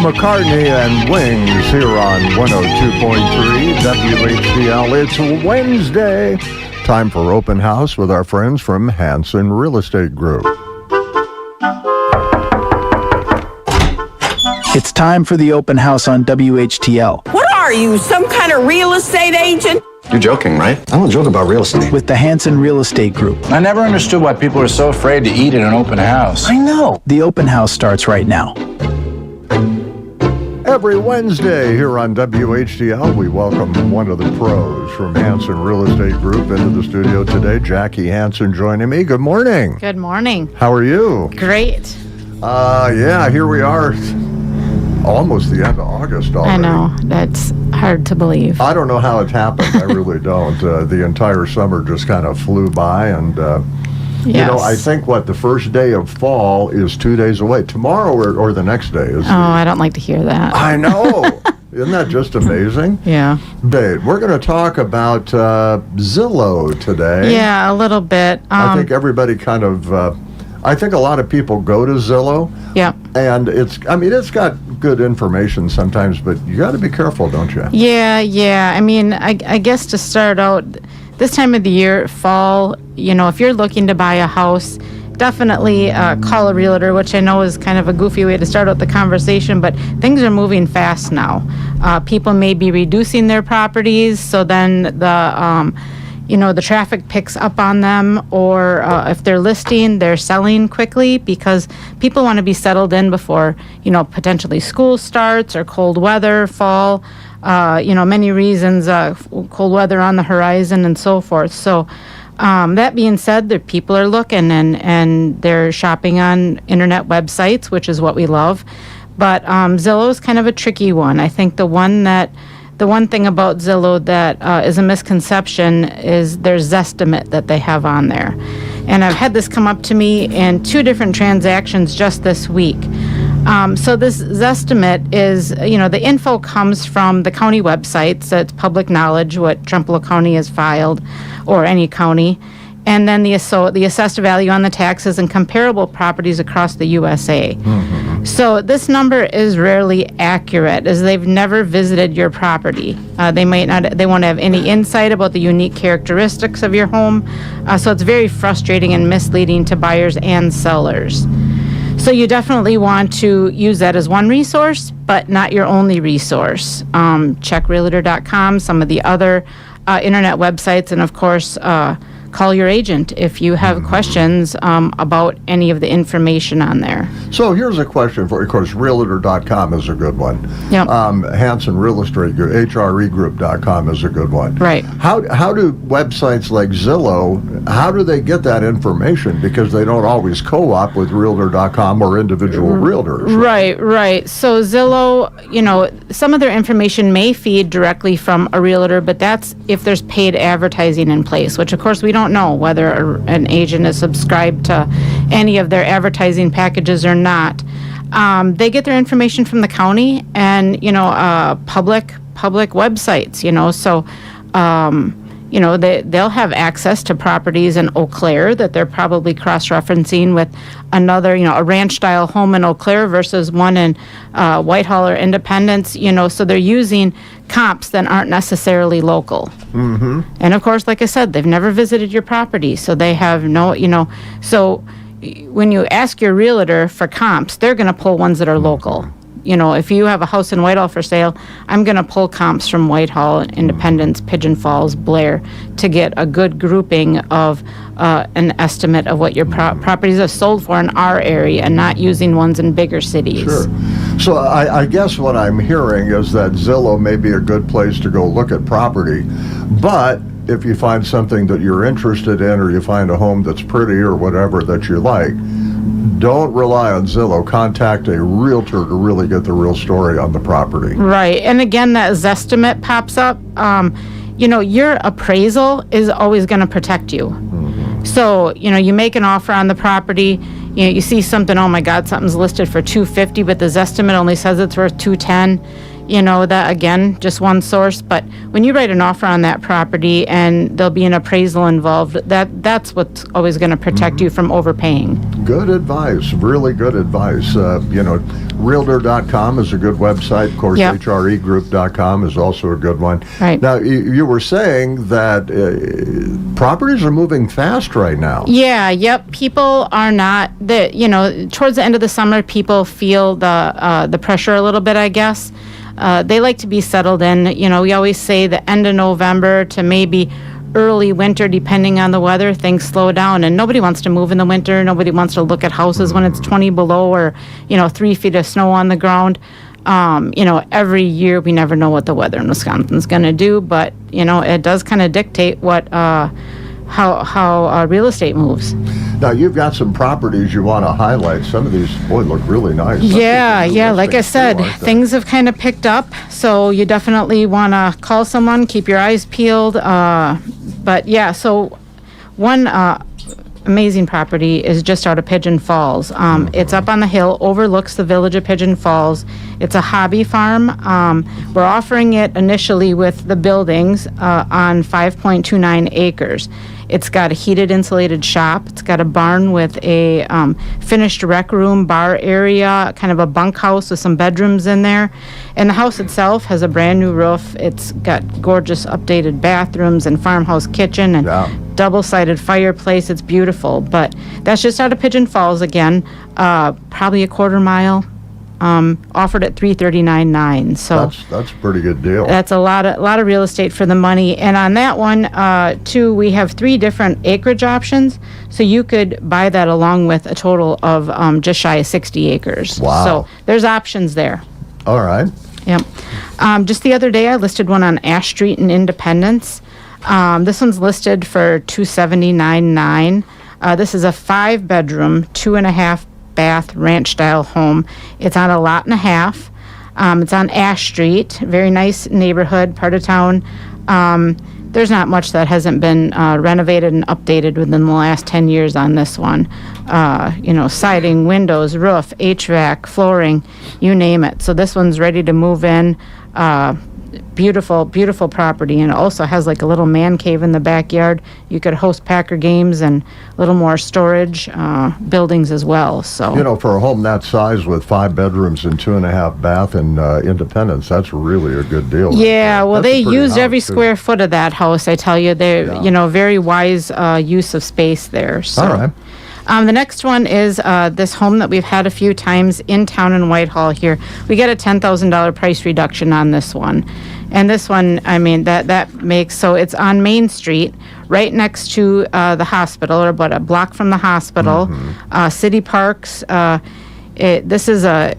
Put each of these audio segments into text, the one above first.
McCartney and Wings here on 102.3 WHDL. It's Wednesday. Time for Open House with our friends from Hansen Real Estate Group. It's time for the open house on WHTL. What are you, some kind of real estate agent? You're joking, right? I don't joke about real estate. With the Hansen Real Estate Group. I never understood why people are so afraid to eat at an open house. I know. The open house starts right now. Every Wednesday here on WHDL, we welcome one of the pros from Hansen Real Estate Group into the studio today. Jackie Hansen joining me. Good morning. Good morning. How are you? Great. Yeah, here we are. Almost the end of August already. I know. That's hard to believe. I don't know how it happened. I really don't. The entire summer just kind of flew by. And, you know, I think, the first day of fall is 2 days away. Tomorrow or the next day is. I don't like to hear that. I know. Isn't that just amazing? Yeah. Babe, we're going to talk about Zillow today. Yeah, a little bit. I think everybody kind of... I think a lot of people go to Zillow. Yeah. And it's got good information sometimes, but you got to be careful, don't you? Yeah. I mean, I guess to start out, this time of the year, fall, you know, if you're looking to buy a house, definitely call a realtor, which I know is kind of a goofy way to start out the conversation, but things are moving fast now. People may be reducing their properties, so then the traffic picks up on them, or if they're listing, they're selling quickly because people want to be settled in before, potentially school starts or cold weather, fall, many reasons, cold weather on the horizon and so forth. So that being said, the people are looking and they're shopping on internet websites, which is what we love. But Zillow is kind of a tricky one. I think the one thing about Zillow that is a misconception is their Zestimate that they have on there. And I've had this come up to me in 2 different transactions just this week. So this Zestimate is, the info comes from the county websites. So it's public knowledge what Trumbull County has filed, or any county. And then the assessed value on the taxes and comparable properties across the USA. Mm-hmm. So this number is rarely accurate, as they've never visited your property. They won't have any insight about the unique characteristics of your home. So it's very frustrating and misleading to buyers and sellers. So you definitely want to use that as one resource, but not your only resource. Check Realtor.com, some of the other internet websites, and of course, call your agent if you have questions about any of the information on there. So here's a question for you. Of course, Realtor.com is a good one. Yep. Hansen Real Estate Group, HREgroup.com is a good one. Right. How do websites like Zillow, how do they get that information? Because they don't always co-op with Realtor.com or individual realtors. Right. So Zillow, some of their information may feed directly from a realtor, but that's if there's paid advertising in place, which of course we don't know whether an agent is subscribed to any of their advertising packages or not. They get their information from the county and public websites. So they'll have access to properties in Eau Claire that they're probably cross-referencing with another, a ranch-style home in Eau Claire versus one in Whitehall or Independence, so they're using comps that aren't necessarily local. Mm-hmm. And of course, like I said, they've never visited your property, so they have no, so when you ask your realtor for comps, they're going to pull ones that are local. If you have a house in Whitehall for sale, I'm going to pull comps from Whitehall, Independence, Pigeon Falls, Blair, to get a good grouping of an estimate of what your properties are sold for in our area, and not using ones in bigger cities. Sure. So I guess what I'm hearing is that Zillow may be a good place to go look at property, but if you find something that you're interested in, or you find a home that's pretty or whatever that you like, don't rely on Zillow. Contact a realtor to really get the real story on the property. Right. And again, that Zestimate pops up. Your appraisal is always going to protect you. Mm-hmm. So, you make an offer on the property, you see something, oh my God, something's listed for $250, but the Zestimate only says it's worth $210. that again, just one source. But when you write an offer on that property and there'll be an appraisal involved, that's what's always going to protect you from overpaying. Good advice, really good advice. Realtor.com is a good website. Of course, Yep. HREgroup.com is also a good one. Right. Now, you were saying that properties are moving fast right now. Yeah, yep. People are not towards the end of the summer, people feel the pressure a little bit, I guess. They like to be settled in. We always say the end of November to maybe early winter, depending on the weather, things slow down, and nobody wants to move in the winter. Nobody wants to look at houses when it's 20 below or 3 feet of snow on the ground. Every year we never know what the weather in Wisconsin's going to do, but it does kind of dictate what how real estate moves. Now, you've got some properties you want to highlight. Some of these, boy, look really nice. Yeah. Like I said, things have kind of picked up, so you definitely want to call someone, keep your eyes peeled. But yeah, so one amazing property is just out of Pigeon Falls. It's up on the hill, overlooks the village of Pigeon Falls. It's a hobby farm. We're offering it initially with the buildings on 5.29 acres. It's got a heated, insulated shop. It's got a barn with a finished rec room, bar area, kind of a bunkhouse with some bedrooms in there. And the house itself has a brand new roof. It's got gorgeous updated bathrooms and farmhouse kitchen and double-sided fireplace. It's beautiful. But that's just out of Pigeon Falls again, probably a quarter mile. Offered at $339,900. So that's a pretty good deal. That's a lot of real estate for the money. And on that one, too, we have 3 different acreage options. So you could buy that along with a total of just shy of 60 acres. Wow. So there's options there. All right. Yep. Just the other day, I listed one on Ash Street in Independence. This one's listed for $279,900. This is a 5-bedroom, 2.5 bath ranch style home. It's on a lot and a half. It's on Ash Street, very nice neighborhood, part of town. There's not much that hasn't been renovated and updated within the last 10 years on this one. Siding, windows, roof, HVAC, flooring, you name it. So this one's ready to move in. Beautiful, beautiful property, and it also has like a little man cave in the backyard. You could host Packer games and a little more storage buildings as well. So for a home that size with 5 bedrooms and 2.5 bath in Independence, that's really a good deal. Yeah, well, That's a they pretty used house, every too. square foot of that house. I tell you, they very wise use of space there. So. All right. The next one is this home that we've had a few times in town in Whitehall here. We get a $10,000 price reduction on this one. And this one, I mean, that makes, so it's on Main Street, right next to the hospital, or about a block from the hospital. City Parks. This is a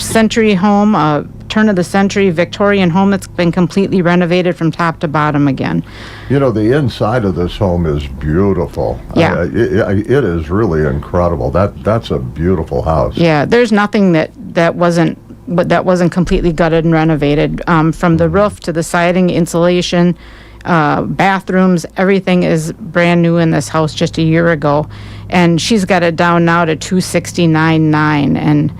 century home, a turn-of-the-century Victorian home that's been completely renovated from top to bottom again. The inside of this home is beautiful. Yeah. It is really incredible. That's a beautiful house. Yeah, there's nothing that wasn't completely gutted and renovated. From the roof to the siding, insulation, bathrooms, everything is brand new in this house just a year ago. And she's got it down now to $269,900, and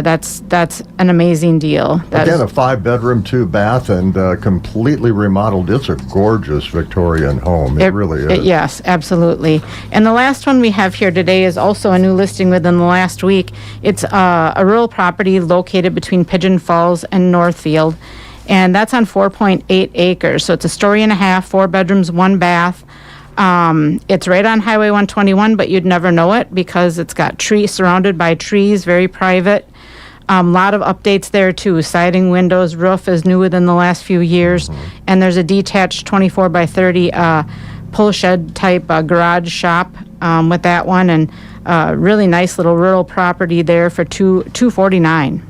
that's an amazing deal. Again, a 5-bedroom, 2-bath, and completely remodeled. It's a gorgeous Victorian home. It really is. Yes, absolutely. And the last one we have here today is also a new listing within the last week. It's a rural property located between Pigeon Falls and Northfield, and that's on 4.8 acres. So it's a story and a half, 4 bedrooms, 1 bath. It's right on Highway 121, but you'd never know it because it's got trees, surrounded by trees, very private. A lot of updates there too. Siding, windows, roof is new within the last few years. And there's a detached 24 by 30 pull shed type garage shop with that one, and really nice little rural property there for $249,000.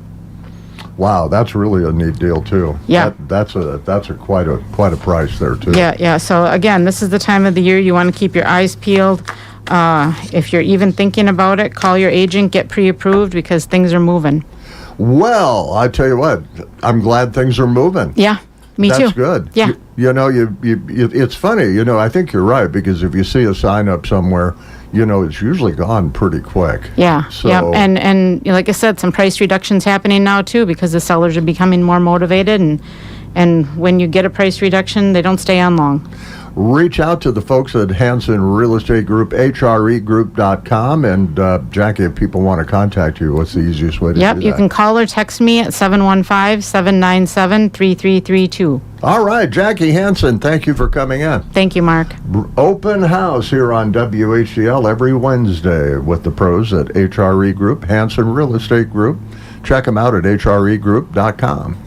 Wow, that's really a neat deal too. Yeah. That's quite a price there too. Yeah. So again, this is the time of the year you want to keep your eyes peeled. If you're even thinking about it, call your agent, get pre-approved, because things are moving. Well, I tell you what, I'm glad things are moving. Yeah. Me too. That's good. Yeah. You know, it's funny. You know, I think you're right, because if you see a sign up somewhere, you know, it's usually gone pretty quick. Yeah, So, yeah, and you know, like I said, some price reductions happening now too, because the sellers are becoming more motivated, and when you get a price reduction, they don't stay on long. reach out to the folks at Hansen Real Estate Group, hregroup.com. And Jackie, if people want to contact you, what's the easiest way to do that? Yep, you can call or text me at 715-797-3332. All right, Jackie Hansen, thank you for coming in. Thank you, Mark. Open house here on WHCL every Wednesday with the pros at HRE Group, Hansen Real Estate Group. Check them out at hregroup.com.